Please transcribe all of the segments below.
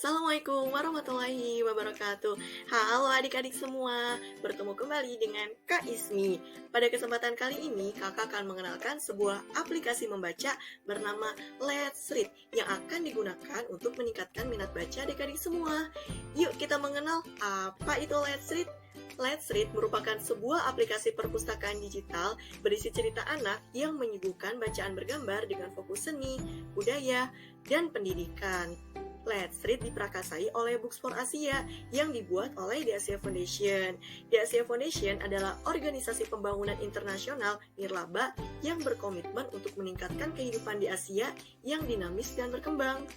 Assalamualaikum warahmatullahi wabarakatuh. Halo adik-adik semua, bertemu kembali dengan Kak Ismi. Pada kesempatan kali ini, kakak akan mengenalkan sebuah aplikasi membaca bernama Let's Read yang akan digunakan untuk meningkatkan minat baca adik-adik semua. Yuk kita mengenal apa itu Let's Read. Let's Read merupakan sebuah aplikasi perpustakaan digital berisi cerita anak yang menyuguhkan bacaan bergambar dengan fokus seni, budaya, dan pendidikan. Let's Read diprakasai oleh Books for Asia yang dibuat oleh The Asia Foundation. The Asia Foundation adalah organisasi pembangunan internasional nirlaba yang berkomitmen untuk meningkatkan kehidupan di Asia yang dinamis dan berkembang.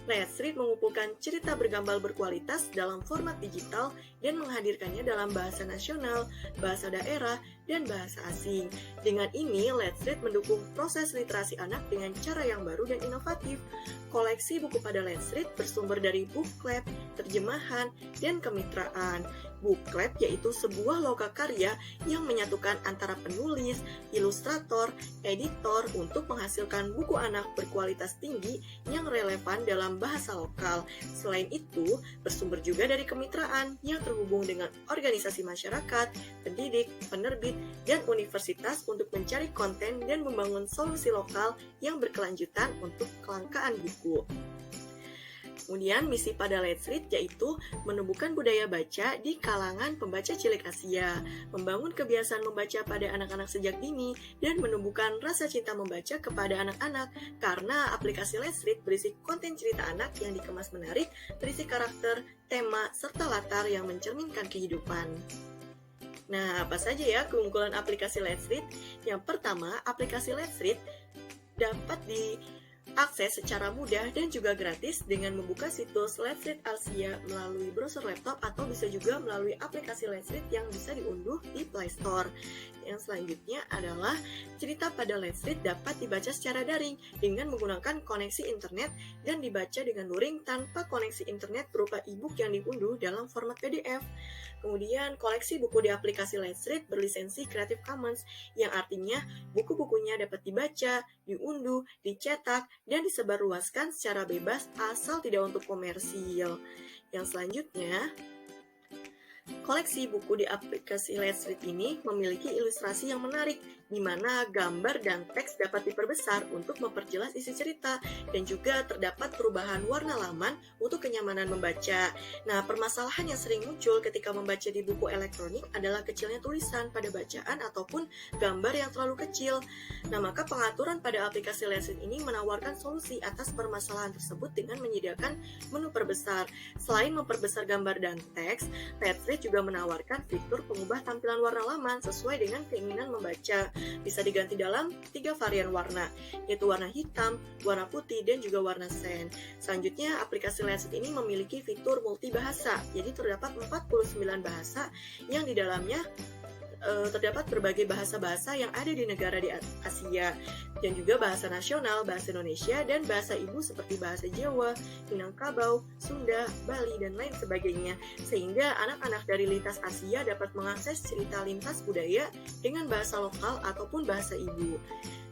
Let's Read mengumpulkan cerita bergambar berkualitas dalam format digital dan menghadirkannya dalam bahasa nasional, bahasa daerah, dan bahasa asing. Dengan ini, Let's Read mendukung proses literasi anak dengan cara yang baru dan inovatif. Koleksi buku pada Let's Read bersumber dari Book Club, terjemahan, dan kemitraan. Book Club yaitu sebuah lokakarya yang menyatukan antara penulis, ilustrator, editor untuk menghasilkan buku anak berkualitas tinggi yang relevan dalam bahasa lokal. Selain itu, bersumber juga dari kemitraan yang terhubung dengan organisasi masyarakat, pendidik, penerbit, dan universitas untuk mencari konten dan membangun solusi lokal yang berkelanjutan untuk kelangkaan buku. Kemudian misi pada Let's Read yaitu menumbuhkan budaya baca di kalangan pembaca cilik Asia, membangun kebiasaan membaca pada anak-anak sejak dini, dan menumbuhkan rasa cinta membaca kepada anak-anak karena aplikasi Let's Read berisi konten cerita anak yang dikemas menarik, berisi karakter, tema, serta latar yang mencerminkan kehidupan. Nah, apa saja ya keunggulan aplikasi Let's Read? Yang pertama, aplikasi Let's Read dapat diakses secara mudah dan juga gratis dengan membuka situs Let's Read Asia melalui browser laptop atau bisa juga melalui aplikasi Let's Read yang bisa diunduh di Play Store. Yang selanjutnya adalah cerita pada Let's Read dapat dibaca secara daring dengan menggunakan koneksi internet dan dibaca dengan luring tanpa koneksi internet berupa e-book yang diunduh dalam format PDF. Kemudian koleksi buku di aplikasi Let's Read berlisensi Creative Commons yang artinya buku-bukunya dapat dibaca, diunduh, dicetak, dan disebarluaskan secara bebas asal tidak untuk komersil. Yang selanjutnya, koleksi buku di aplikasi Let's Read ini memiliki ilustrasi yang menarik, di mana gambar dan teks dapat diperbesar untuk memperjelas isi cerita, dan juga terdapat perubahan warna laman untuk kenyamanan membaca. Nah, permasalahan yang sering muncul ketika membaca di buku elektronik adalah kecilnya tulisan pada bacaan ataupun gambar yang terlalu kecil. Nah, maka pengaturan pada aplikasi Let's Read ini menawarkan solusi atas permasalahan tersebut dengan menyediakan menu perbesar. Selain memperbesar gambar dan teks, Let's Read juga menawarkan fitur pengubah tampilan warna laman sesuai dengan keinginan membaca. Bisa diganti dalam 3 varian warna, yaitu warna hitam, warna putih, dan juga warna sen. Selanjutnya, aplikasi Let's Read ini memiliki fitur multibahasa, jadi terdapat 49 bahasa yang di dalamnya terdapat berbagai bahasa-bahasa yang ada di negara di Asia, dan juga bahasa nasional, bahasa Indonesia, dan bahasa ibu seperti bahasa Jawa, Minangkabau, Sunda, Bali, dan lain sebagainya, sehingga anak-anak dari lintas Asia dapat mengakses cerita lintas budaya dengan bahasa lokal ataupun bahasa ibu.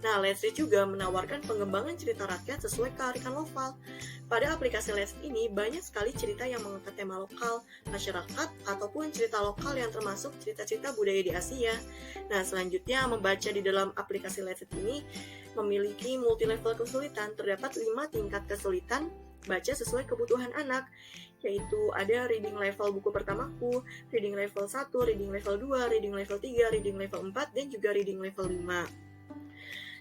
Nah, Let's Read juga menawarkan pengembangan cerita rakyat sesuai kearifan lokal. Pada aplikasi Let's Read ini, banyak sekali cerita yang mengangkat tema lokal, masyarakat, ataupun cerita lokal yang termasuk cerita-cerita budaya di Asia. Nah, selanjutnya, membaca di dalam aplikasi Let's Read ini memiliki multi-level kesulitan. Terdapat 5 tingkat kesulitan baca sesuai kebutuhan anak, yaitu ada reading level buku pertamaku, reading level 1, reading level 2, reading level 3, reading level 4, dan juga reading level 5.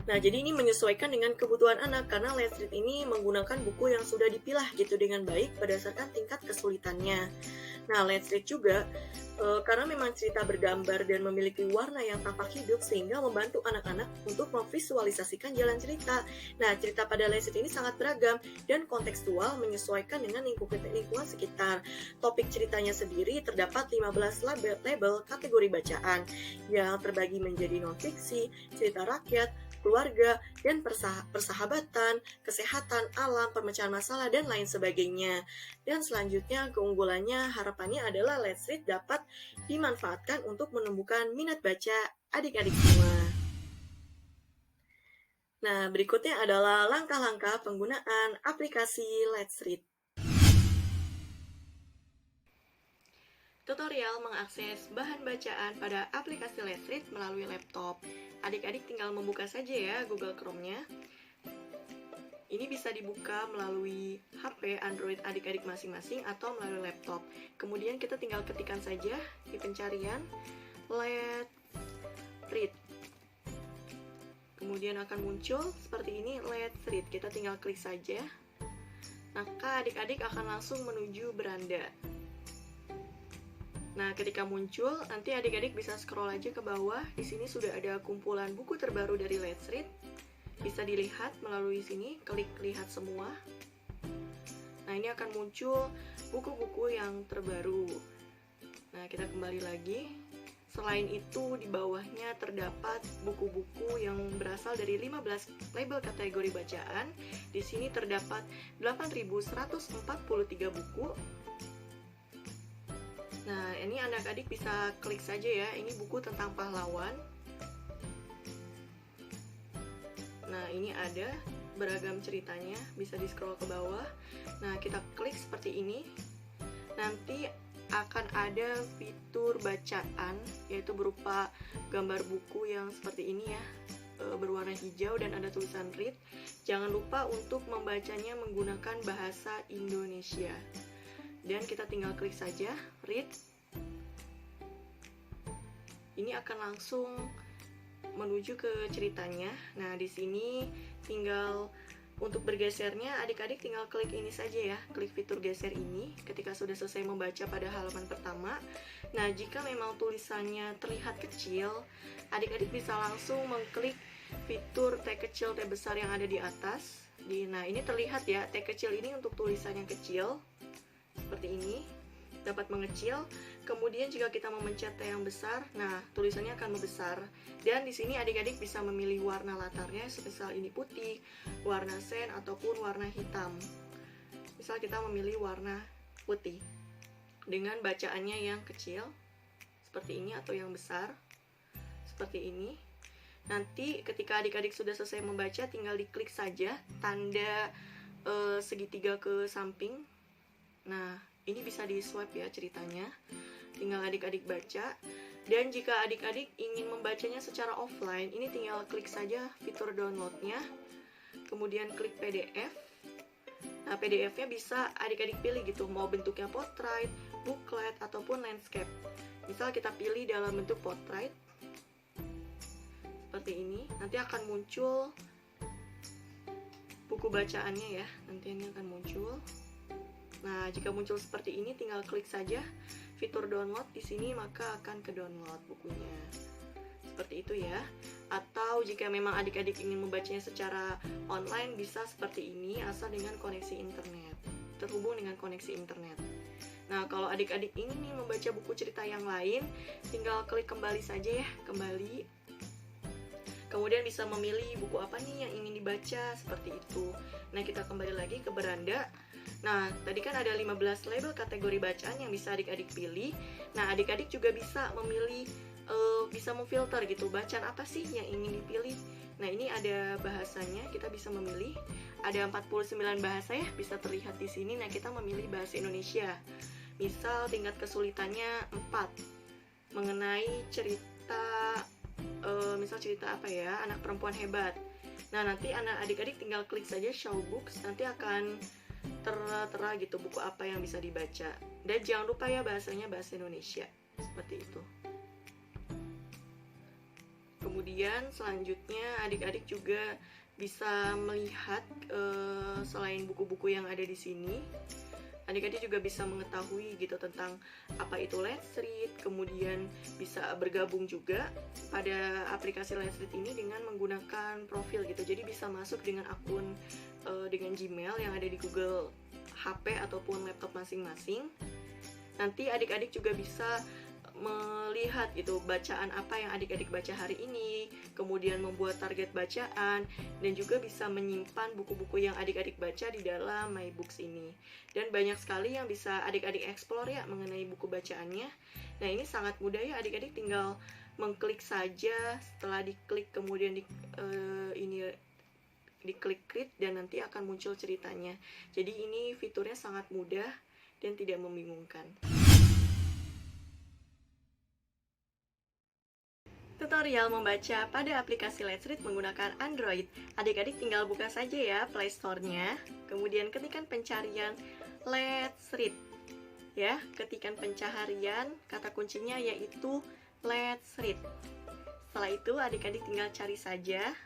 Nah, jadi ini menyesuaikan dengan kebutuhan anak karena Let's Read ini menggunakan buku yang sudah dipilah gitu dengan baik berdasarkan tingkat kesulitannya. Nah, Let's Read juga karena memang cerita bergambar dan memiliki warna yang tampak hidup sehingga membantu anak-anak untuk memvisualisasikan jalan cerita. Nah, cerita pada Let's Read ini sangat beragam dan kontekstual menyesuaikan dengan lingkungan sekitar. Topik ceritanya sendiri terdapat 15 label kategori bacaan yang terbagi menjadi non-fiksi, cerita rakyat, keluarga, dan persahabatan, kesehatan, alam, pemecahan masalah, dan lain sebagainya. Dan selanjutnya keunggulannya harapannya adalah Let's Read dapat dimanfaatkan untuk menumbuhkan minat baca adik-adik semua. Nah, berikutnya adalah langkah-langkah penggunaan aplikasi Let's Read. Tutorial mengakses bahan bacaan pada aplikasi Let's Read melalui laptop. Adik-adik tinggal membuka saja ya Google Chrome-nya. Ini bisa dibuka melalui HP Android adik-adik masing-masing atau melalui laptop. Kemudian kita tinggal ketikkan saja di pencarian Let's Read. Kemudian akan muncul seperti ini Let's Read. Kita tinggal klik saja. Maka adik-adik akan langsung menuju beranda. Nah, ketika muncul, nanti adik-adik bisa scroll aja ke bawah. Di sini sudah ada kumpulan buku terbaru dari Let's Read. Bisa dilihat melalui sini, klik lihat semua. Nah, ini akan muncul buku-buku yang terbaru. Nah, kita kembali lagi. Selain itu, di bawahnya terdapat buku-buku yang berasal dari 15 label kategori bacaan. Di sini terdapat 8.143 buku. Nah, ini adik-adik bisa klik saja ya, ini buku tentang pahlawan. Nah, ini ada beragam ceritanya, bisa di-scroll ke bawah. Nah, kita klik seperti ini. Nanti akan ada fitur bacaan, yaitu berupa gambar buku yang seperti ini ya, berwarna hijau dan ada tulisan read. Jangan lupa untuk membacanya menggunakan bahasa Indonesia. Dan kita tinggal klik saja read. Ini akan langsung menuju ke ceritanya. Nah, di sini tinggal untuk bergesernya adik-adik tinggal klik ini saja ya, klik fitur geser ini ketika sudah selesai membaca pada halaman pertama. Nah, jika memang tulisannya terlihat kecil, adik-adik bisa langsung mengklik fitur T kecil T besar yang ada di atas. Nah, ini terlihat ya, T kecil ini untuk tulisan yang kecil. Seperti ini, dapat mengecil. Kemudian jika kita memencet T yang besar, nah tulisannya akan membesar. Dan di sini adik-adik bisa memilih warna latarnya, semisal ini putih, warna sen ataupun warna hitam. Misal kita memilih warna putih dengan bacaannya yang kecil seperti ini atau yang besar seperti ini. Nanti ketika adik-adik sudah selesai membaca, tinggal diklik saja tanda segitiga ke samping. Nah, ini bisa di swipe ya ceritanya. Tinggal adik-adik baca. Dan jika adik-adik ingin membacanya secara offline, ini tinggal klik saja fitur downloadnya. Kemudian klik PDF. Nah, PDF-nya bisa adik-adik pilih gitu, mau bentuknya portrait, booklet, ataupun landscape. Misal kita pilih dalam bentuk portrait. Seperti ini. Nanti akan muncul buku bacaannya ya. Nanti ini akan muncul. Nah, jika muncul seperti ini, tinggal klik saja fitur download di sini, maka akan ke download bukunya. Seperti itu ya. Atau jika memang adik-adik ingin membacanya secara online, bisa seperti ini, asal dengan koneksi internet. Terhubung dengan koneksi internet. Nah, kalau adik-adik ingin membaca buku cerita yang lain, tinggal klik kembali saja ya, kembali. Kemudian bisa memilih buku apa nih yang ingin dibaca, seperti itu. Nah, kita kembali lagi ke beranda. Nah, tadi kan ada 15 label kategori bacaan yang bisa adik-adik pilih. Nah, adik-adik juga bisa memilih, bisa memfilter gitu, bacaan apa sih yang ingin dipilih. Nah, ini ada bahasanya, kita bisa memilih. Ada 49 bahasa ya, bisa terlihat di sini. Nah, kita memilih bahasa Indonesia. Misal tingkat kesulitannya 4. Mengenai cerita, misal cerita apa ya, anak perempuan hebat. Nah, nanti adik-adik tinggal klik saja show books, nanti akan tera gitu buku apa yang bisa dibaca. Dan jangan lupa ya bahasanya bahasa Indonesia. Seperti itu. Kemudian selanjutnya adik-adik juga bisa melihat selain buku-buku yang ada di sini, adik-adik juga bisa mengetahui gitu tentang apa itu Let's Read. Kemudian bisa bergabung juga pada aplikasi Let's Read ini dengan menggunakan profil gitu. Jadi bisa masuk dengan akun dengan Gmail yang ada di Google HP ataupun laptop masing-masing. Nanti adik-adik juga bisa melihat gitu bacaan apa yang adik-adik baca hari ini, kemudian membuat target bacaan, dan juga bisa menyimpan buku-buku yang adik-adik baca di dalam My Books ini. Dan banyak sekali yang bisa adik-adik explore ya mengenai buku bacaannya. Nah, ini sangat mudah ya, adik-adik tinggal mengklik saja. Setelah diklik kemudian diklik read dan nanti akan muncul ceritanya. Jadi ini fiturnya sangat mudah dan tidak membingungkan. Tutorial membaca pada aplikasi Let's Read menggunakan Android. Adik-adik tinggal buka saja ya Play Store-nya. Kemudian ketikkan pencarian Let's Read. Ya, ketikkan pencaharian, kata kuncinya yaitu Let's Read. Setelah itu adik-adik tinggal cari saja.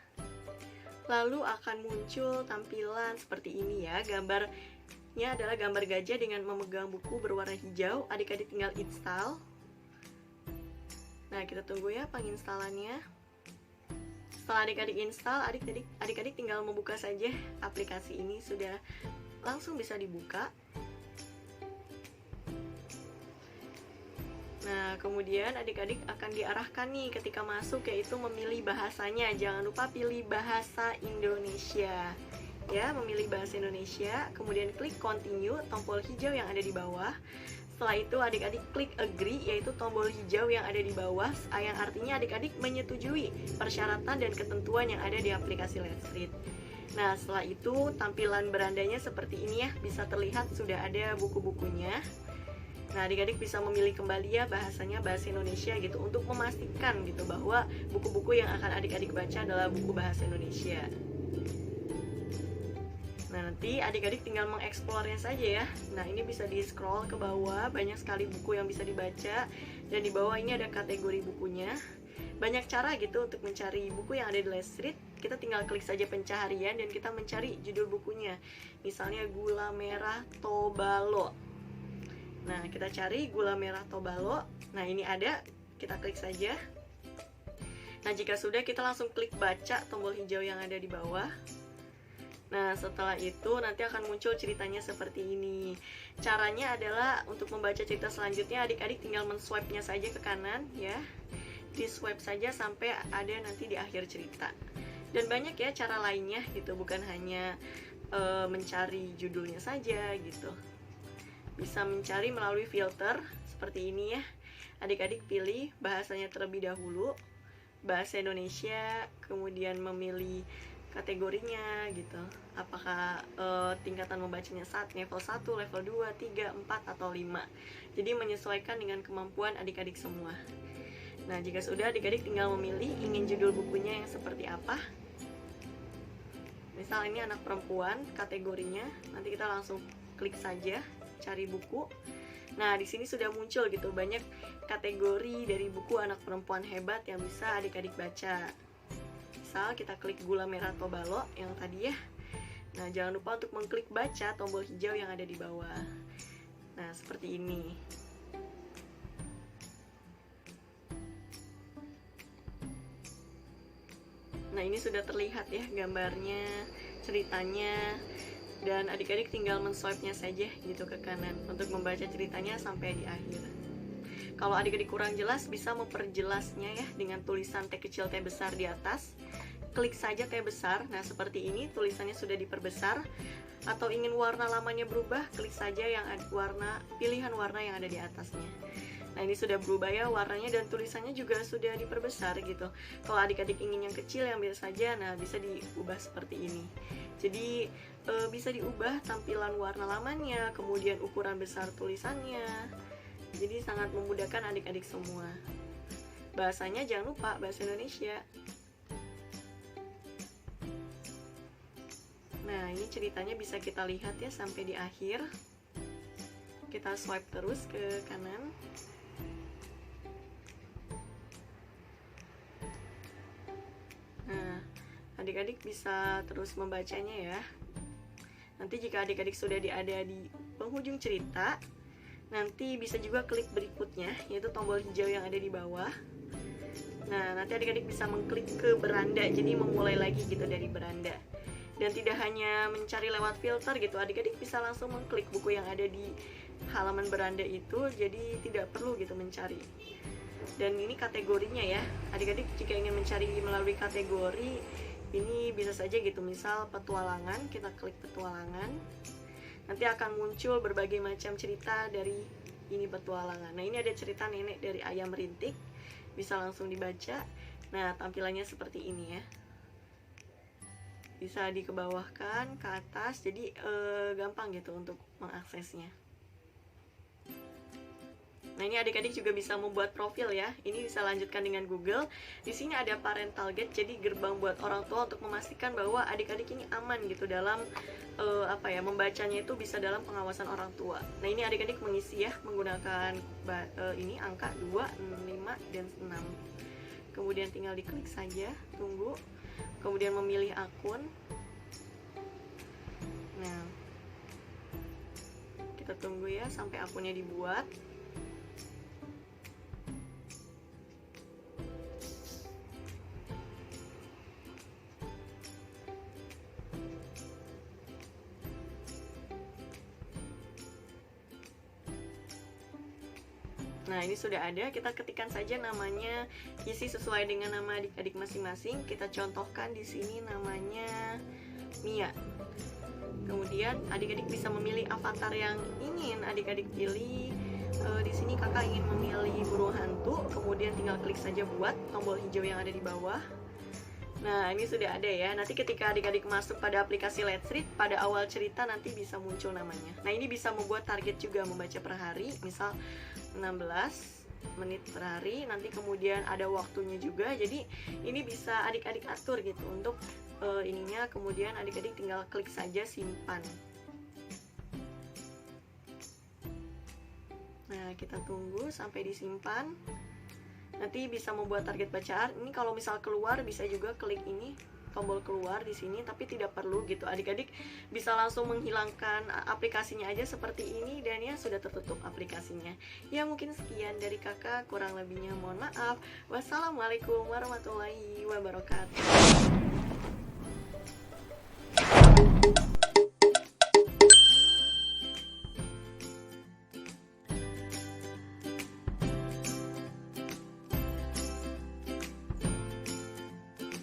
Lalu akan muncul tampilan seperti ini ya. Gambarnya adalah gambar gajah dengan memegang buku berwarna hijau. Adik-adik tinggal install. Nah, kita tunggu ya penginstalannya. Setelah adik-adik install, adik-adik tinggal membuka saja aplikasi ini, sudah langsung bisa dibuka. Nah, kemudian adik-adik akan diarahkan nih ketika masuk, yaitu memilih bahasanya. Jangan lupa pilih bahasa Indonesia. Ya, memilih bahasa Indonesia, kemudian klik continue, tombol hijau yang ada di bawah. Setelah itu adik-adik klik agree, yaitu tombol hijau yang ada di bawah, yang artinya adik-adik menyetujui persyaratan dan ketentuan yang ada di aplikasi Let's Read. Nah, setelah itu tampilan berandanya seperti ini ya, bisa terlihat sudah ada buku-bukunya. Nah, adik-adik bisa memilih kembali ya bahasanya bahasa Indonesia gitu, untuk memastikan gitu bahwa buku-buku yang akan adik-adik baca adalah buku bahasa Indonesia. Nah, nanti adik-adik tinggal mengeksplornya saja ya. Nah, ini bisa di scroll ke bawah, banyak sekali buku yang bisa dibaca. Dan di bawah ini ada kategori bukunya. Banyak cara gitu untuk mencari buku yang ada di Let's Read. Kita tinggal klik saja pencaharian dan kita mencari judul bukunya. Misalnya Gula Merah Tobalo. Nah, kita cari Gula Merah Tobalo. Nah, ini ada, kita klik saja. Nah, jika sudah, kita langsung klik baca, tombol hijau yang ada di bawah. Nah, setelah itu nanti akan muncul ceritanya seperti ini. Caranya adalah untuk membaca cerita selanjutnya, adik-adik tinggal men-swipe-nya saja ke kanan ya. Di-swipe saja sampai ada nanti di akhir cerita. Dan banyak ya cara lainnya gitu, bukan hanya mencari judulnya saja gitu. Bisa mencari melalui filter seperti ini ya. Adik-adik pilih bahasanya terlebih dahulu, bahasa Indonesia, kemudian memilih kategorinya gitu, apakah tingkatan membacanya level 1, level 2, 3, 4, atau 5. Jadi menyesuaikan dengan kemampuan adik-adik semua. Nah, jika sudah, adik-adik tinggal memilih ingin judul bukunya yang seperti apa. Misal ini anak perempuan kategorinya, nanti kita langsung klik saja cari buku. Nah, di sini sudah muncul gitu banyak kategori dari buku anak perempuan hebat yang bisa adik-adik baca. Kita klik Gula Merah Tobalo yang tadi ya. Nah, jangan lupa untuk mengklik baca tombol hijau yang ada di bawah. Nah, seperti ini. Nah, ini sudah terlihat ya gambarnya, ceritanya, dan adik-adik tinggal men-swipe-nya saja gitu ke kanan untuk membaca ceritanya sampai di akhir. Kalau adik-adik kurang jelas, bisa memperjelasnya ya dengan tulisan T kecil T besar di atas. Klik saja T besar. Nah, seperti ini tulisannya sudah diperbesar. Atau ingin warna lamanya berubah, klik saja yang ada pilihan warna yang ada di atasnya. Nah, ini sudah berubah ya warnanya, dan tulisannya juga sudah diperbesar gitu. Kalau adik-adik ingin yang kecil, yang biasa saja, nah bisa diubah seperti ini. Jadi bisa diubah tampilan warna lamanya, kemudian ukuran besar tulisannya. Jadi sangat memudahkan adik-adik semua. Bahasanya jangan lupa bahasa Indonesia. Nah, ini ceritanya bisa kita lihat ya sampai di akhir. Kita swipe terus ke kanan. Nah, adik-adik bisa terus membacanya ya. Nanti jika adik-adik sudah ada di penghujung cerita, nanti bisa juga klik berikutnya, yaitu tombol hijau yang ada di bawah. Nah, nanti adik-adik bisa mengklik ke beranda, jadi memulai lagi gitu dari beranda. Dan tidak hanya mencari lewat filter gitu, adik-adik bisa langsung mengklik buku yang ada di halaman beranda itu, jadi tidak perlu gitu mencari. Dan ini kategorinya ya, adik-adik jika ingin mencari melalui kategori, ini bisa saja gitu, misal petualangan, kita klik petualangan, nanti akan muncul berbagai macam cerita dari ini petualangan. Nah, ini ada cerita nenek dari ayam rintik, bisa langsung dibaca. Nah, tampilannya seperti ini ya, bisa dikebawahkan ke atas, jadi gampang gitu untuk mengaksesnya. Nah, ini adik-adik juga bisa membuat profil ya. Ini bisa lanjutkan dengan Google. Di sini ada parental guide, jadi gerbang buat orang tua untuk memastikan bahwa adik-adik ini aman gitu dalam membacanya itu bisa dalam pengawasan orang tua. Nah, ini adik-adik mengisi ya menggunakan ini angka 2, 5, dan 6. Kemudian tinggal diklik saja, tunggu. Kemudian memilih akun. Nah, kita tunggu ya sampai akunnya dibuat. Nah, ini sudah ada, kita ketikkan saja namanya, isi sesuai dengan nama adik-adik masing-masing. Kita contohkan di sini namanya Mia. Kemudian adik-adik bisa memilih avatar yang ingin adik-adik pilih. Di sini kakak ingin memilih burung hantu, kemudian tinggal klik saja buat tombol hijau yang ada di bawah. Nah, ini sudah ada ya. Nanti ketika adik-adik masuk pada aplikasi Let's Read, pada awal cerita nanti bisa muncul namanya. Nah, ini bisa membuat target juga membaca per hari, misal 16 menit per hari. Nanti kemudian ada waktunya juga. Jadi ini bisa adik-adik atur gitu untuk ininya. Kemudian adik-adik tinggal klik saja simpan. Nah, kita tunggu sampai disimpan. Nanti bisa membuat target bacaan. Ini kalau misal keluar bisa juga klik ini tombol keluar di sini, tapi tidak perlu gitu. Adik-adik bisa langsung menghilangkan aplikasinya aja seperti ini dan ya sudah tertutup aplikasinya. Ya mungkin sekian dari kakak, kurang lebihnya mohon maaf. Wassalamualaikum warahmatullahi wabarakatuh.